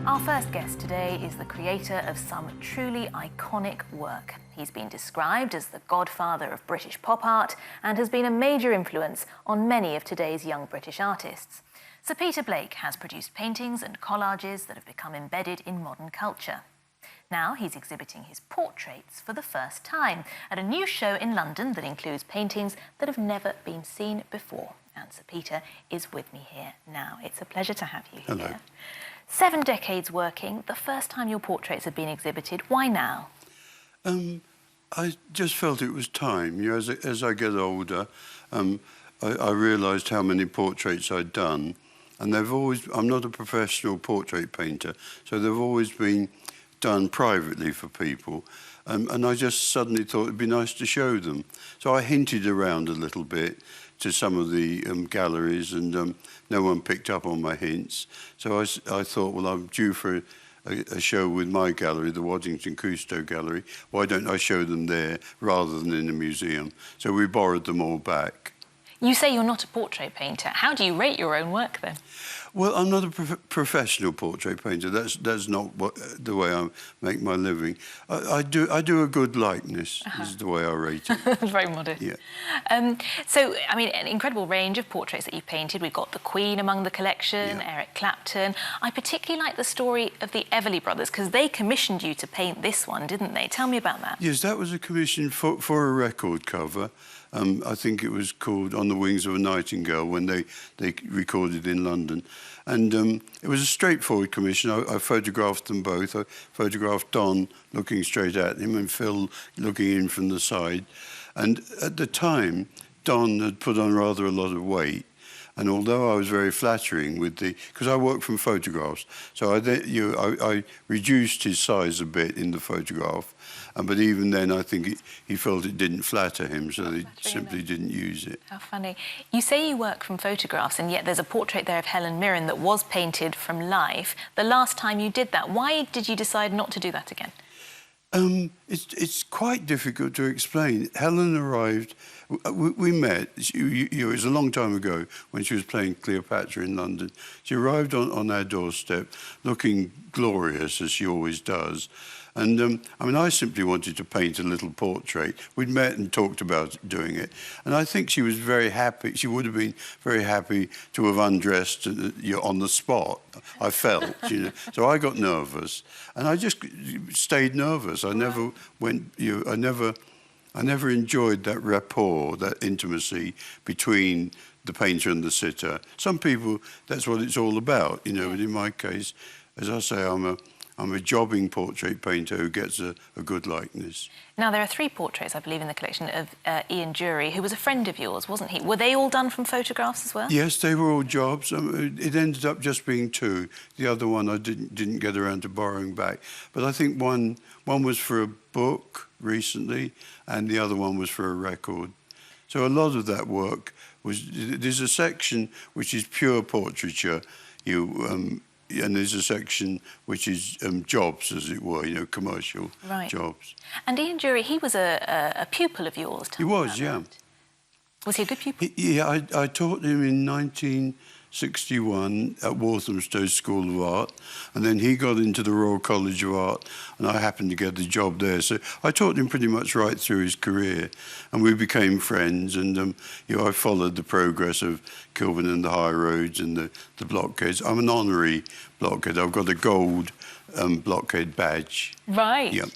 Our first guest today is the creator of some truly iconic work. He's been described as the godfather of British pop art and has been a major influence on many of today's young British artists. Sir Peter Blake has produced paintings and collages that have become embedded in modern culture. Now he's exhibiting his portraits for the first time at a new show in London that includes paintings that have never been seen before. And Sir Peter is with me here now. It's a pleasure to have you here. Hello. 7 decades working, the first time your portraits have been exhibited. Why now? I just felt it was time. You know, as I get older, I realised how many portraits I'd done, and I'm not a professional portrait painter, so they've always been done privately for people, and I just suddenly thought it'd be nice to show them. So I hinted around a little bit to some of the galleries, and no one picked up on my hints. So I thought, well, I'm due for a show with my gallery, the Waddington Cousteau Gallery. Why don't I show them there rather than in a museum? So we borrowed them all back. You say you're not a portrait painter. How do you rate your own work, then? Well, I'm not a professional portrait painter. That's not the way I make my living. I do a good likeness. Is the way I rate it. Very modest. Yeah. So, I mean, an incredible range of portraits that you've painted. We've got the Queen among the collection, yeah. Eric Clapton. I particularly like the story of the Everly Brothers because they commissioned you to paint this one, didn't they? Tell me about that. Yes, that was a commission for a record cover. I think it was called On the Wings of a Nightingale when they recorded in London. And it was a straightforward commission. I photographed them both. I photographed Don looking straight at him and Phil looking in from the side. And at the time, Don had put on rather a lot of weight. And although I was very flattering with because I work from photographs, so I reduced his size a bit in the photograph, but even then I think he felt it didn't flatter him, so they simply didn't use it. How funny. You say you work from photographs, and yet there's a portrait there of Helen Mirren that was painted from life. The last time you did that, why did you decide not to do that again? It's quite difficult to explain. Helen arrived, we met, it was a long time ago when she was playing Cleopatra in London. She arrived on our doorstep looking glorious, as she always does. And I mean, I simply wanted to paint a little portrait. We'd met and talked about doing it. And I think she was very happy. She would have been very happy to have undressed on the spot, I felt, you know. So I got nervous. And I just stayed nervous. I never went, I never enjoyed that rapport, that intimacy between the painter and the sitter. Some people, that's what it's all about, you know. But in my case, as I say, I'm a jobbing portrait painter who gets a good likeness. Now, there are 3 portraits, I believe, in the collection of Ian Dury, who was a friend of yours, wasn't he? Were they all done from photographs as well? Yes, they were all jobs. It ended up just being 2. The other one I didn't get around to borrowing back. But I think one was for a book recently, and the other one was for a record. So a lot of that work there's a section which is pure portraiture, and there's a section which is jobs, as it were, you know, commercial jobs. And Ian Dury, he was a pupil of yours. He was, yeah. Was he a good pupil? Yeah, I taught him in 1961 at Walthamstow School of Art, and then he got into the Royal College of Art, and I happened to get the job there. So I taught him pretty much right through his career, and we became friends, and I followed the progress of Kilburn and the High Roads and the blockades. I'm an honorary blockhead. I've got a gold blockhead badge. Right. Yeah.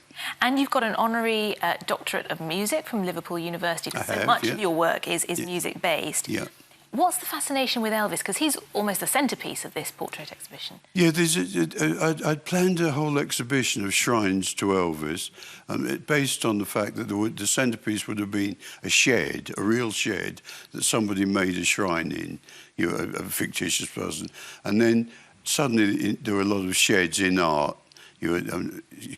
And you've got an honorary doctorate of music from Liverpool University, because so much of your work is music-based. Yeah. What's the fascination with Elvis? Because he's almost the centrepiece of this portrait exhibition. Yeah, I'd planned a whole exhibition of shrines to Elvis, based on the fact that the centrepiece would have been a shed, a real shed, that somebody made a shrine in, you know, a fictitious person. And then suddenly there were a lot of sheds in art.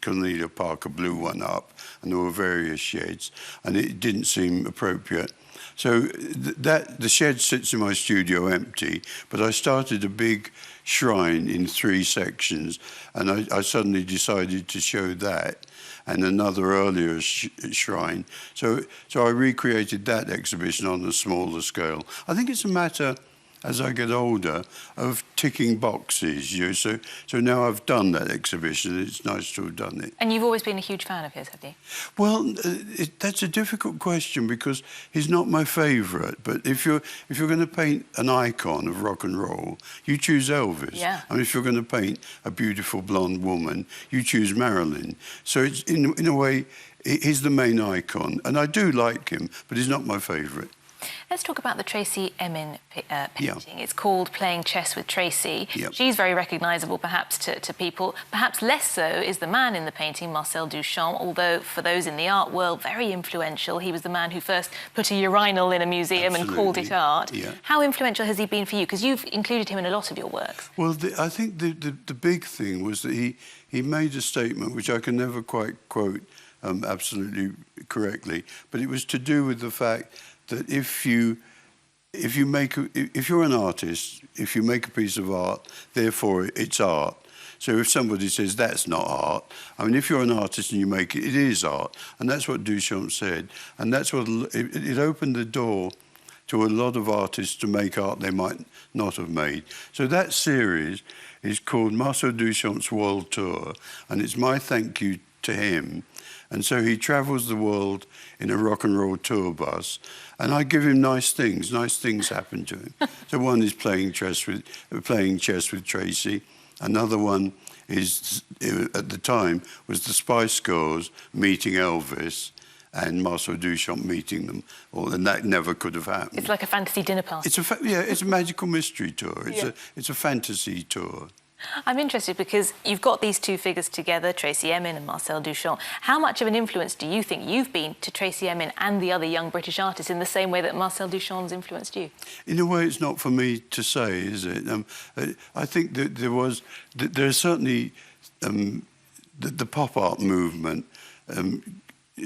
Cornelia Parker blew one up, and there were various sheds, and it didn't seem appropriate. So the shed sits in my studio empty, but I started a big shrine in 3 sections, and I suddenly decided to show that and another earlier shrine. So I recreated that exhibition on a smaller scale. I think it's a matter as I get older, of ticking boxes. You know, so now I've done that exhibition. It's nice to have done it. And you've always been a huge fan of his, have you? Well, that's a difficult question because he's not my favourite. But if you're going to paint an icon of rock and roll, you choose Elvis. Yeah. And if you're going to paint a beautiful blonde woman, you choose Marilyn. So it's in a way, he's the main icon, and I do like him, but he's not my favourite. Let's talk about the Tracey Emin painting. Yeah. It's called Playing Chess with Tracey. Yeah. She's very recognisable, perhaps, to people. Perhaps less so is the man in the painting, Marcel Duchamp, although for those in the art world, very influential. He was the man who first put a urinal in a museum and called it art. Yeah. How influential has he been for you? Because you've included him in a lot of your works. Well, I think the big thing was that he made a statement which I can never quite quote absolutely correctly, but it was to do with the fact that if you're an artist, if you make a piece of art, therefore it's art. So if somebody says that's not art, I mean, if you're an artist and you make it, it is art, and that's what Duchamp said, and that's what it opened the door to a lot of artists to make art they might not have made. So that series is called Marcel Duchamp's World Tour, and it's my thank you to him. And so he travels the world in a rock and roll tour bus, and I give him nice things. Nice things happen to him. So one is playing chess with Tracey. Another one is, at the time, was the Spice Girls meeting Elvis, and Marcel Duchamp meeting them, and that never could have happened. It's like a fantasy dinner party. It's a magical mystery tour. It's a fantasy tour. I'm interested because you've got these two figures together, Tracey Emin and Marcel Duchamp. How much of an influence do you think you've been to Tracey Emin and the other young British artists in the same way that Marcel Duchamp's influenced you? In a way, it's not for me to say, is it? I think that there's certainly the pop art movement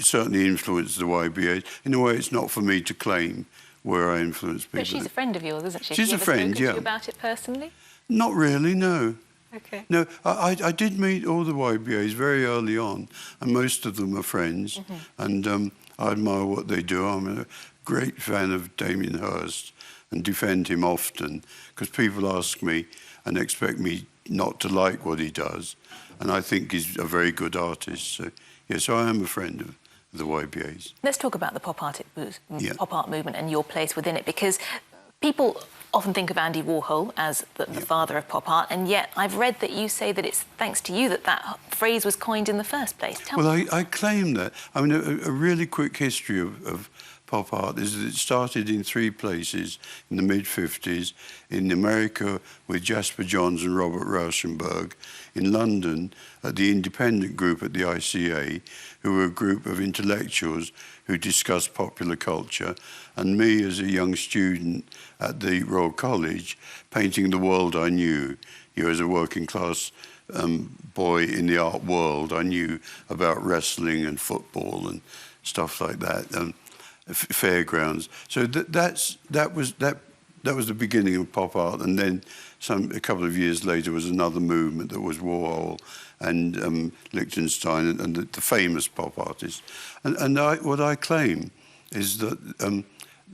certainly influenced the YBA. In a way, it's not for me to claim where I influenced people. But she's a friend of yours, isn't she? She's a friend, yeah. Have you ever spoken to you about it personally? Not really, no. Okay. No, I did meet all the YBAs very early on, and most of them are friends, and I admire what they do. I'm a great fan of Damien Hirst and defend him often, because people ask me and expect me not to like what he does, and I think he's a very good artist. So, yes, so I am a friend of the YBAs. Let's talk about the pop art movement and your place within it, because people often think of Andy Warhol as the father of pop art, and yet I've read that you say that it's thanks to you that that phrase was coined in the first place. Tell me. I claim that. I mean, a really quick history of pop art is that it started in three places in the mid-50s, in America with Jasper Johns and Robert Rauschenberg, in London at the independent group at the ICA, who were a group of intellectuals who discussed popular culture, and me as a young student at the Royal College, painting the world I knew. You know, as a working class boy in the art world, I knew about wrestling and football and stuff like that, fairgrounds. So that was the beginning of pop art, and then a couple of years later was another movement that was Warhol and Lichtenstein and the famous pop artists. And what I claim is that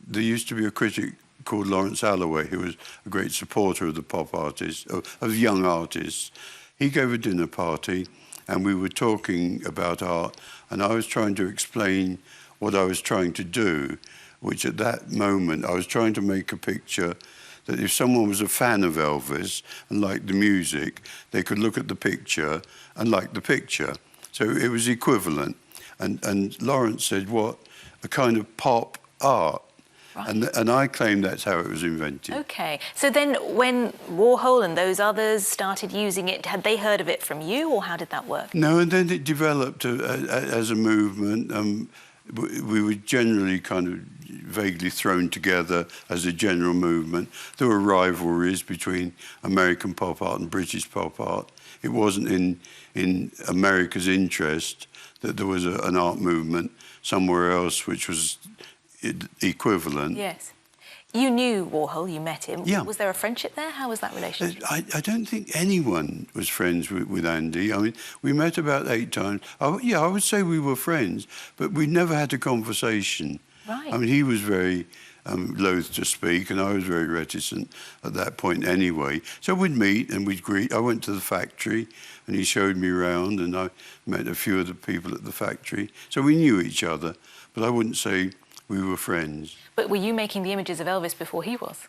there used to be a critic called Lawrence Alloway, who was a great supporter of the pop artists, of young artists. He gave a dinner party, and we were talking about art, and I was trying to explain what I was trying to do, which at that moment I was trying to make a picture that if someone was a fan of Elvis and liked the music, they could look at the picture and like the picture. So it was equivalent. And Lawrence said, what? A kind of pop art. Right. And I claim that's how it was invented. OK. So then when Warhol and those others started using it, had they heard of it from you, or how did that work? No, and then it developed as a movement. We were generally kind of vaguely thrown together as a general movement. There were rivalries between American pop art and British pop art. It wasn't in America's interest that there was an art movement somewhere else which was equivalent. Yes. You knew Warhol, you met him. Yeah. Was there a friendship there? How was that relationship? I don't think anyone was friends with Andy. I mean, we met about 8 times. Yeah, I would say we were friends, but we never had a conversation. Right. I mean, he was very loath to speak, and I was very reticent at that point anyway. So we'd meet and we'd greet. I went to the factory and he showed me around, and I met a few of the people at the factory. So we knew each other, but I wouldn't say we were friends. But were you making the images of Elvis before he was?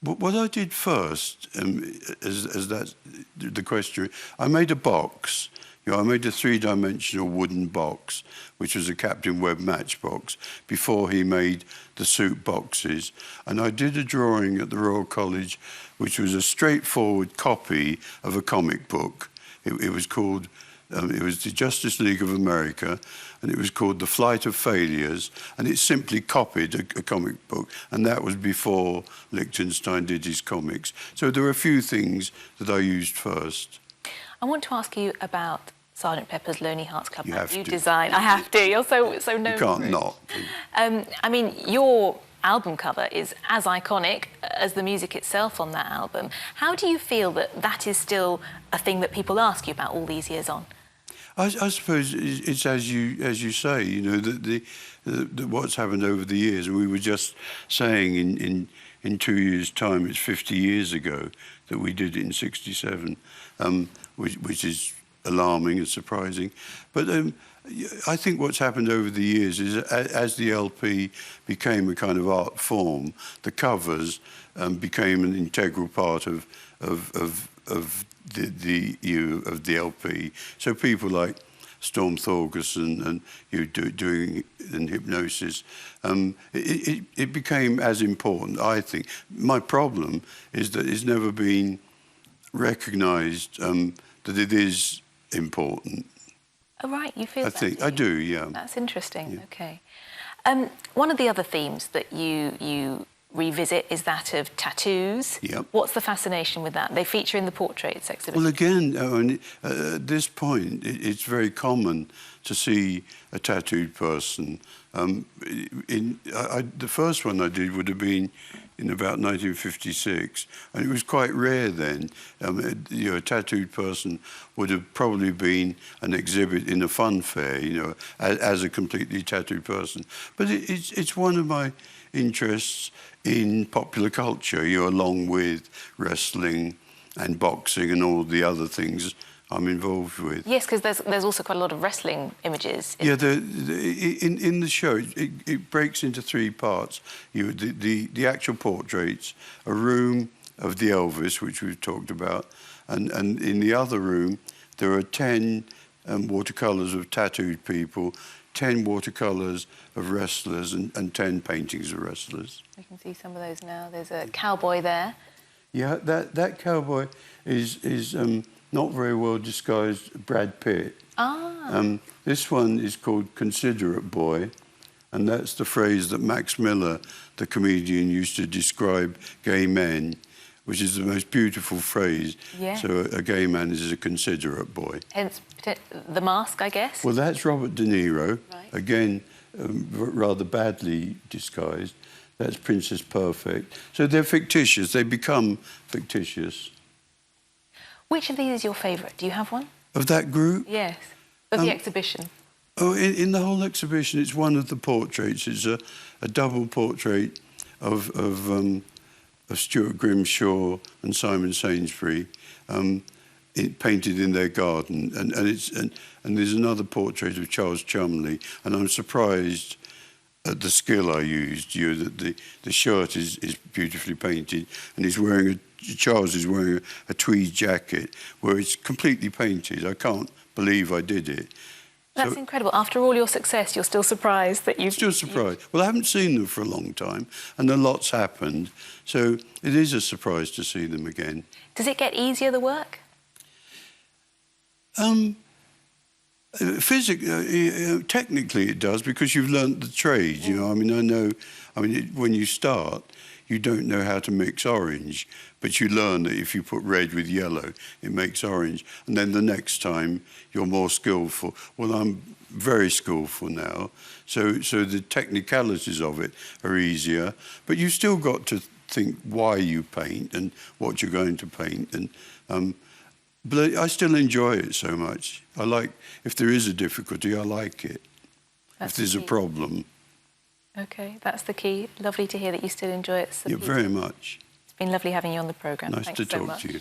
But what I did first, as that's the question, I made a box. You know, I made a three-dimensional wooden box, which was a Captain Webb matchbox, before he made the suit boxes. And I did a drawing at the Royal College, which was a straightforward copy of a comic book. It was called, it was the Justice League of America, and it was called The Flight of Failures, and it simply copied a comic book, and that was before Lichtenstein did his comics. So there were a few things that I used first. I want to ask you about Sgt. Pepper's Lonely Hearts Club Band. You designed. I have to. You're so known. You can't not. I mean, your album cover is as iconic as the music itself on that album. How do you feel that that is still a thing that people ask you about all these years on? I suppose it's as you say, you know, that what's happened over the years. And we were just saying in 2 years' time, it's 50 years ago that we did it in '67, which is alarming and surprising. But I think what's happened over the years is as the LP became a kind of art form, the covers became an integral part of the LP. So people like Storm Thorgerson and doing Hypnosis, it became as important, I think. My problem is that it's never been recognised that it is important. Oh, right, you feel that? I do, yeah. That's interesting, Yeah. OK. One of the other themes that you revisit is that of tattoos. Yep. What's the fascination with that? They feature in the portraits exhibition. Well, again, at this point, it's very common to see a tattooed person. The first one I did would have been in about 1956, and it was quite rare then. You know, a tattooed person would have probably been an exhibit in a fun fair, you know, as a completely tattooed person. But it's one of my interests in popular culture, you know, along with wrestling and boxing and all the other things I'm involved with. Yes, because there's also quite a lot of wrestling images. Yeah, in the show, it breaks into three parts. The actual portraits, a room of the Elvis, which we've talked about, and in the other room, there are 10 watercolours of tattooed people, 10 watercolours of wrestlers, and 10 paintings of wrestlers. You can see some of those now. There's a cowboy there. Yeah, that cowboy is not very well disguised Brad Pitt. Ah. This one is called Considerate Boy, and that's the phrase that Max Miller, the comedian, used to describe gay men, which is the most beautiful phrase. Yeah. So a gay man is a considerate boy. Hence The Mask, I guess. Well, that's Robert De Niro, right. Again, rather badly disguised. That's Princess Perfect. So they're fictitious. They become fictitious. Which of these is your favourite? Do you have one? Of that group? Yes. Of the exhibition? Oh, in the whole exhibition, it's one of the portraits. It's a double portrait of Stuart Grimshaw and Simon Sainsbury, painted in their garden, and there's another portrait of Charles Chumley, and I'm surprised at the skill I used. You know, that the shirt is beautifully painted, and Charles is wearing a tweed jacket where it's completely painted. I can't believe I did it. That's incredible. After all your success, you're still surprised that you've... Still surprised. Well, I haven't seen them for a long time, and a lot's happened. So it is a surprise to see them again. Does it get easier, the work? Physically, technically it does, because you've learnt the trade, you know. When you start, you don't know how to mix orange, but you learn that if you put red with yellow, it makes orange. And then the next time, you're more skillful. Well, I'm very skillful now, so the technicalities of it are easier, but you've still got to think why you paint and what you're going to paint. And but I still enjoy it so much. I like, if there is a difficulty, I like it. That's if there's a problem. OK, that's the key. Lovely to hear that you still enjoy it, Sir Yeah, Peter. very much. It's been lovely having you on the programme. Nice Thanks to so talk much. to you.